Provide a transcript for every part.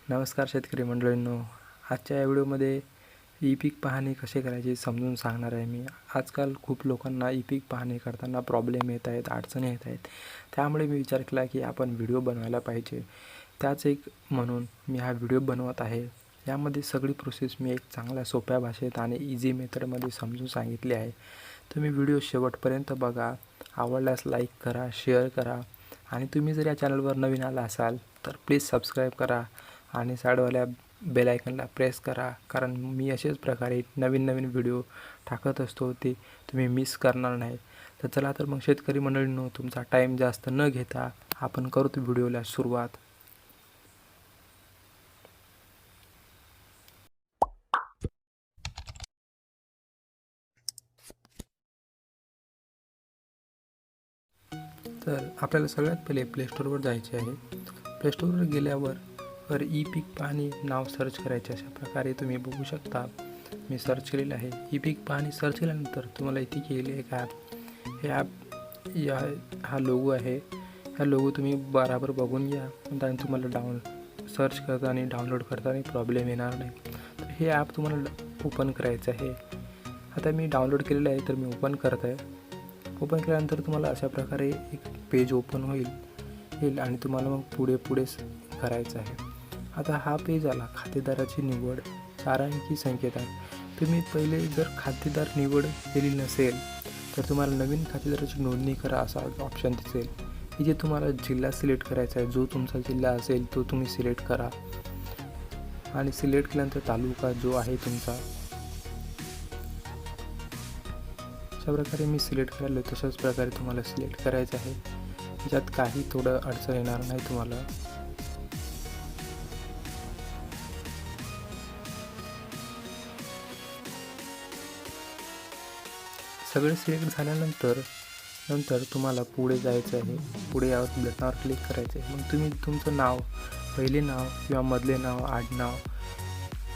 नमस्कार शेतकरी मंडळींनो, आजच्या या व्हिडिओमध्ये ई-पीक पाहणी कसे करायची समजून सांगणार आहे मी। आजकाल खूप लोकांना ई-पीक पाहणी करताना प्रॉब्लेम येत आहेत, अडचणी येत आहेत। त्यामुळे मी विचार केला की आपण व्हिडिओ बनवायला पाहिजे। त्याच एक म्हणून मी हा व्हिडिओ बनवत आहे। यामध्ये सगळी प्रोसेस मी एक चांगल्या सोप्या भाषेत आणि इझी मेथडमध्ये समजून सांगितली आहे। तुम्ही व्हिडिओ शेवटपर्यंत बघा, आवडल्यास लाईक करा, शेअर करा आणि तुम्ही जर या चॅनलवर नवीन आला असाल तर प्लीज सबस्क्राईब करा आणि साइडवाल्या बेल आयकनला प्रेस करा, कारण मी अशाच प्रकारे नवीन व्हिडिओ टाकत असतो, ते तुम्ही मिस करणार नाही। तर चला तर मग शेतकरी मंडळींनो, तुमचा टाइम जास्त न घेता आपण करूत व्हिडिओला सुरुवात। तर आपल्याला सगळ्यात पहिले प्ले स्टोरवर जायचे आहे। प्ले स्टोरवर गेल्यावर ई-पीक पाहणी नाव सर्च करायचे। अशा प्रकारे तुम्ही बघू शकता, मी सर्च केलेलं आहे। ई-पीक पाहणी सर्च केल्यानंतर तुम्हाला इथे केले एक ॲप, हे ॲप हा लोगो आहे। हा लोगो तुम्ही बरोबर बघून घ्या, आणि तुम्हाला सर्च करताना डाउनलोड करताना प्रॉब्लेम येणार नाही। तर हे ॲप तुम्हाला ओपन करायचं आहे। आता मी डाउनलोड केलेलं आहे, तर मी ओपन करत आहे। ओपन केल्यानंतर तुम्हाला अशा प्रकारे एक पेज ओपन होईल आणि तुम्हाला मग पुढे करायचं आहे। आता हा पेज आला, खातेदाराची निवड 4 अंकी संकेत आहे। तुम्ही पहिले जर खातेदार निवड केली नसेल तर तुम्हाला नवीन खातेदाराची नोंदणी करा असा ऑप्शन दिसेल। इथे तुम्हाला जिल्हा सिलेक्ट करायचा आहे। जो तुमचा जिल्हा असेल तो तुम्ही सिलेक्ट करा आणि सिलेक्ट केल्यानंतर तालुका जो आहे तुमचा, अशा प्रकारे मी सिलेक्ट करायला, तशाच प्रकारे तुम्हाला सिलेक्ट करायचं आहे। ज्यात काही थोडं अडचण येणार नाही तुम्हाला। सगळे सिलेक्ट झाल्यानंतर तुम्हाला पुढे जायचं आहे। पुढे यावर बटनावर क्लिक करायचं आहे। मग तुम्ही तुमचं नाव, पहिले नाव किंवा मधले नाव, आडनाव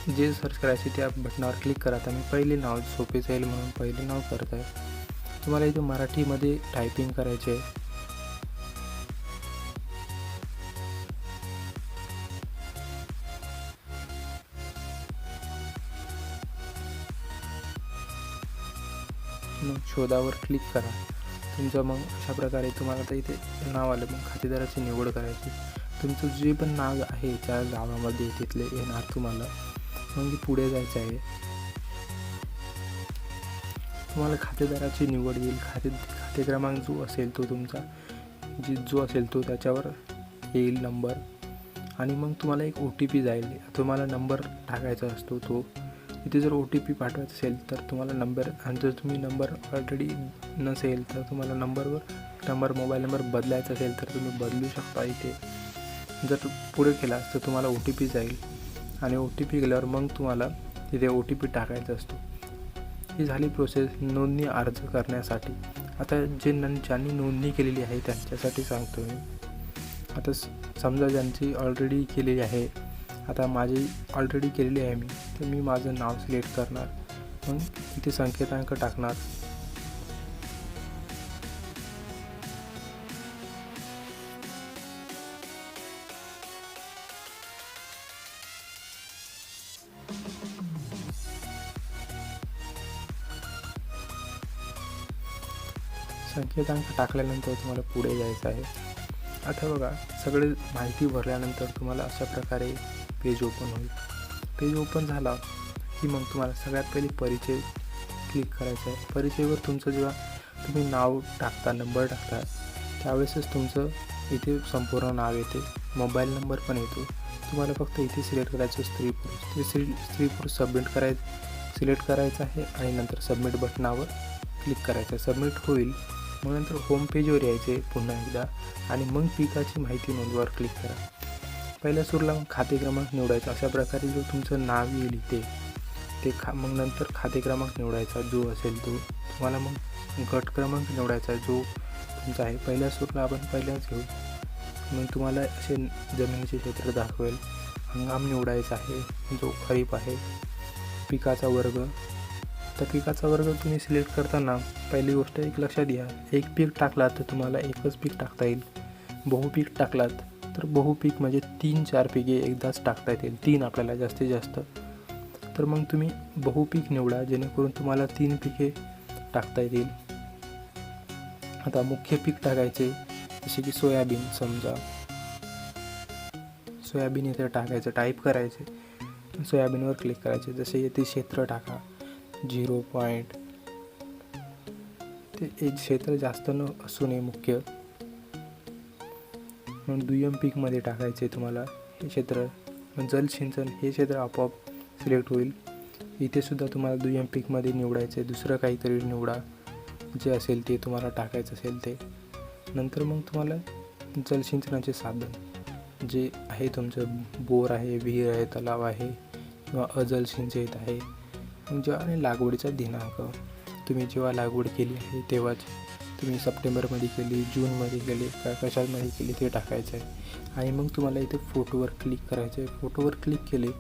जे सर्च करायचे त्या बटनावर क्लिक करा। आता मी पहिले नाव सोपे जाईल म्हणून पहिले नाव करत आहे। तुम्हाला इथे मराठीमध्ये टायपिंग करायचे आहे। मग शोधावर क्लिक करा तुमचं। मग अशा प्रकारे तुम्हाला आता इथे नाव आलं। मग खातेदाराची निवड करायची। तुमचं जे पण नाव आहे त्या गावामध्ये तिथले येणार तुम्हाला। मग पुढे जायचं आहे। तुम्हाला खातेदाराची निवड येईल। खाते क्रमांक जो असेल तो तुमचा जो असेल तो त्याच्यावर येईल नंबर, आणि मग तुम्हाला एक OTP जाईल। तुम्हाला नंबर टाकायचा असतो तो। इथे जर OTP पाठवायचा असेल तर तुम्हाला नंबर, आणि जर तुम्ही नंबर ऑलरेडी नसेल तर तुम्हाला मोबाईल नंबर बदलायचा असेल तर तुम्ही बदलू शकता। इथे जर पुढे केला तर तुम्हाला OTP जाईल, आणि OTP गेल्यावर मग तुम्हाला तिथे OTP टाकायचा असतो। ही झाली प्रोसेस नोंदणी अर्ज करण्यासाठी। आता ज्यांनी नोंदणी केलेली आहे त्यांच्यासाठी सांगतो मी। आता समजा ज्यांची ऑलरेडी केलेली आहे, आता माझी ऑलरेडी केलेली आहे मी, तर मी माझं नाव सिलेक्ट करणार, मग इथे संकेतांक टाकणार। संकेतांक टाकल्यानंतर तुम्हाला पुढे जायचं आहे। आता बघा, सगळे माहिती भरल्यानंतर तुम्हाला अशा प्रकारे पेज ओपन होईल। पेज ओपन झाला की मग तुम्हाला सगळ्यात पहिले परिचय क्लिक करायचा आहे। परिचयवर तुमचं जेव्हा तुम्ही नाव टाकता, नंबर टाकता, त्यावेळेसच तुमचं इथे संपूर्ण नाव येते, मोबाईल नंबर पण येतो। तुम्हाला फक्त इथे सिलेक्ट करायचं स्त्री पुरुष, ते स्त्री पुरुष सिलेक्ट करायचं आहे आणि नंतर सबमिट बटनावर क्लिक करायचं। सबमिट होईल, मग नंतर होम पेजवर यायचे पुन्हा एकदा, आणि मग पिकाची माहिती नोंदवर क्लिक करा। पहिल्या सुरूला मग खाते क्रमांक निवडायचा। अशा प्रकारे जो तुमचं नाव येईल मग नंतर खाते क्रमांक निवडायचा जो असेल तो। तुम्हाला मग गट क्रमांक निवडायचा जो तुमचा आहे। पहिल्या सुरूला आपण पहिल्याच घेऊ। मग तुम्हाला असे जमिनीचे क्षेत्र दाखवेल। हंगाम निवडायचा आहे जो खरीप आहे। पिकाचा वर्ग, तर पिकाचा वर्ग तुम्ही सिलेक्ट करताना पहिली गोष्ट एक लक्षात घ्या, एक पीक टाकलात तर तुम्हाला एकच पीक टाकता येईल। बहुपीक टाकलात तर बहुपीक म्हणजे 3-4 पिके एकदाच टाकता येतील, 3 आपल्याला जास्तीत जास्त. तर मग तुम्ही बहुपीक निवडा जेणेकरून तुम्हाला 3 पिके टाकता येतील. आता मुख्य पीक टाकायचे जसे की सोयाबीन, समजा सोयाबीन इथे टाकायचं, टाईप करायचे, सोयाबीनवर क्लिक करायचे. जसे येथे क्षेत्र टाका 0. ते एक क्षेत्र जास्त न असू नये मुख्य. मग दुय्यम पीकमध्ये टाकायचे तुम्हाला हे क्षेत्र. मग जलसिंचन हे क्षेत्र आपोआप सिलेक्ट होईल. इथे सुद्धा तुम्हाला दुय्यम पीकमध्ये निवडायचं आहे, दुसरं काहीतरी निवडा जे असेल ते तुम्हाला टाकायचं असेल ते. नंतर मग तुम्हाला जलसिंचनाचे साधन जे आहे, तुमचं बोर आहे, विहीर आहे, तलाव आहे किंवा अजलसिंचित आहे. मग जेव्हा लागवडीचा दिनांक, तुम्ही जेव्हा लागवड केली आहे तेव्हाच, तुम्ही सप्टेंबरमध्ये केली, जूनमध्ये केली का कशामध्ये केली ते टाकायचं आहे. आणि मग तुम्हाला इथे फोटोवर क्लिक करायचं आहे. फोटोवर क्लिक केले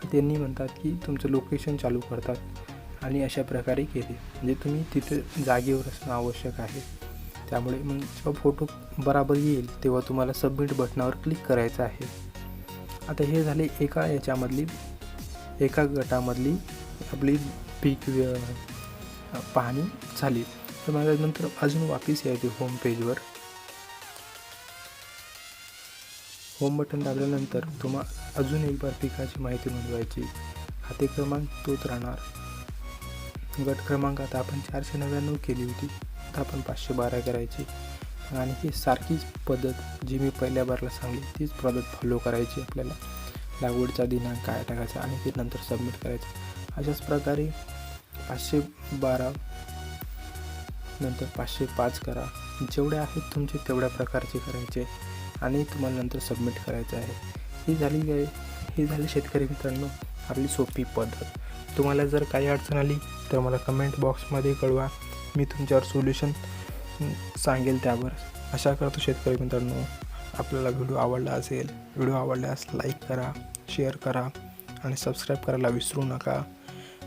त्यांनी म्हणतात की तुमचं लोकेशन चालू करतात आणि अशा प्रकारे केले म्हणजे तुम्ही तिथे जागेवर असणं आवश्यक आहे. त्यामुळे मग जेव्हा फोटो बराबर येईल तेव्हा तुम्हाला सबमिट बटनावर क्लिक करायचं आहे. आता हे झाले एका गटामधली आपली पीक पाहणी झाली. तर मला नंतर अजून वापस यायचे होम पेजवर. होम बटन दाबल्यानंतर तुम्हाला अजून एक बार पिकाची माहिती नोंदवायची. खाते क्रमांक तोच राहणार. गट क्रमांक आता आपण 499 केली होती, आता आपण 512 करायची. आणि ही सारखीच पद्धत जी मी पहिल्या बारला सांगली तीच पद्धत फॉलो करायची आपल्याला. लागवडचा दिनांक काय टाकायचा आणि ते नंतर सबमिट करायचं. अशाच प्रकारे 512 नंतर 505 करा. जेवढे आहेत तुमचे तेवढ्या प्रकारचे करायचे आणि तुम्हाला नंतर सबमिट करायचं आहे. ही झाली शेतकरी मित्रांनो आपली सोपी पद्धत. तुम्हाला जर काही अडचण आली तर मला कमेंट बॉक्समध्ये कळवा, मी तुमच्यावर सोल्युशन सांगेल त्यावर. आशा करतो शेतकरी मित्रांनो आपल्याला व्हिडिओ आवडला असेल. व्हिडिओ आवडल्यास लाईक करा, शेअर करा आणि सबस्क्राईब करायला विसरू नका.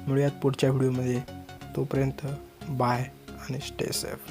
मिळूयात पुढच्या व्हिडिओमध्ये. तोपर्यंत बाय आणि स्टे सेफ.